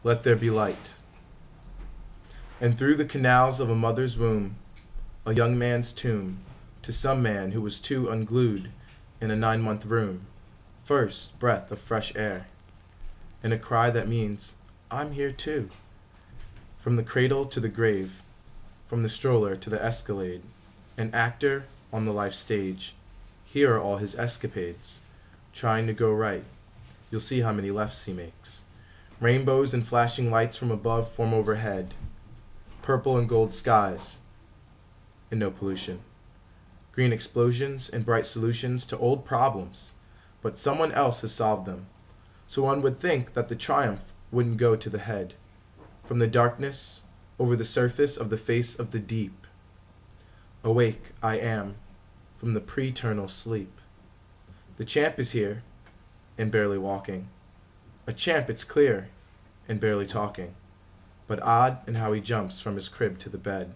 let there be light. And through the canals of a mother's womb, a young man's tomb, to some man who was too unglued in a 9-month room, first breath of fresh air, and a cry that means, I'm here too. From the cradle to the grave, from the stroller to the escalade, an actor on the life stage. Here are all his escapades, trying to go right. You'll see how many lefts he makes. Rainbows and flashing lights from above form overhead. Purple and gold skies, and no pollution. Green explosions and bright solutions to old problems, but someone else has solved them. So one would think that the triumph wouldn't go to the head. From the darkness, over the surface of the face of the deep. Awake I am, from the pre-eternal sleep. The champ is here, and barely walking. A champ, it's clear, and barely talking. But odd in how he jumps from his crib to the bed.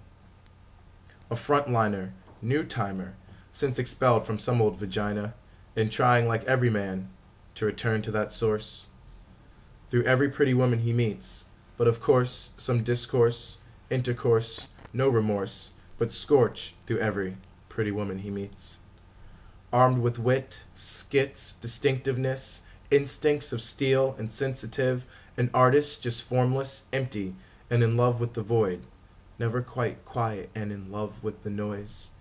A frontliner, new timer, since expelled from some old vagina, and trying like every man to return to that source. Through every pretty woman he meets, but of course some discourse, intercourse, no remorse, but scorch through every pretty woman he meets. Armed with wit, skits, distinctiveness, instincts of steel and sensitive, an artist just formless, empty, and in love with the void, never quite quiet and in love with the noise.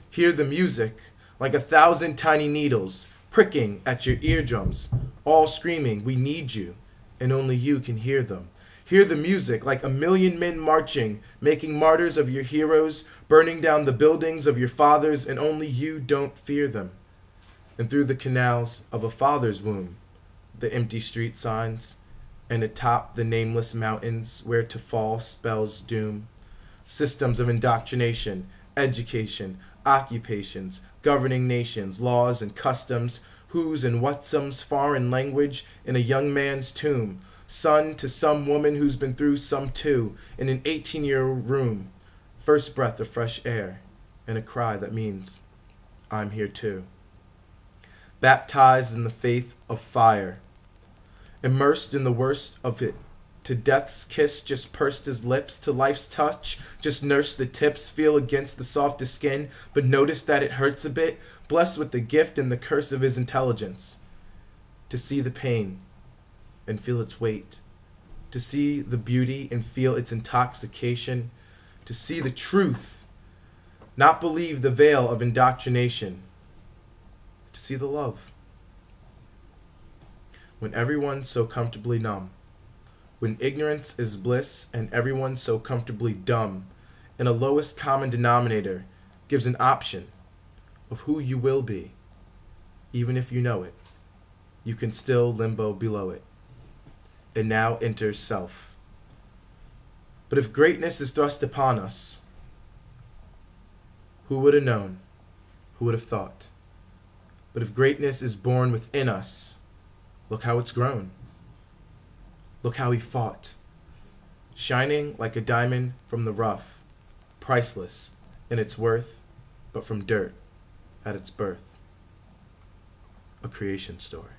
Hear the music, like 1,000 tiny needles, pricking at your eardrums, all screaming, we need you, and only you can hear them. Hear the music, like 1,000,000 men marching, making martyrs of your heroes, burning down the buildings of your fathers, and only you don't fear them. And through the canals of a father's womb, the empty street signs, and atop the nameless mountains where to fall spells doom. Systems of indoctrination, education, occupations, governing nations, laws and customs, whose and whatsom's foreign language in a young man's tomb, son to some woman who's been through some too, in an 18-year room, first breath of fresh air, and a cry that means, I'm here too. Baptized in the faith of fire, immersed in the worst of it, to death's kiss just pursed his lips, to life's touch just nurse the tips, feel against the softest skin, but notice that it hurts a bit, blessed with the gift and the curse of his intelligence. To see the pain and feel its weight, to see the beauty and feel its intoxication, to see the truth, not believe the veil of indoctrination, to see the love. When everyone's so comfortably numb, when ignorance is bliss and everyone's so comfortably dumb, and a lowest common denominator gives an option of who you will be, even if you know it, you can still limbo below it. And now enters self. But if greatness is thrust upon us, who would have known? Who would have thought? But if greatness is born within us, look how it's grown. Look how he fought, shining like a diamond from the rough, priceless in its worth, but from dirt at its birth. A creation story.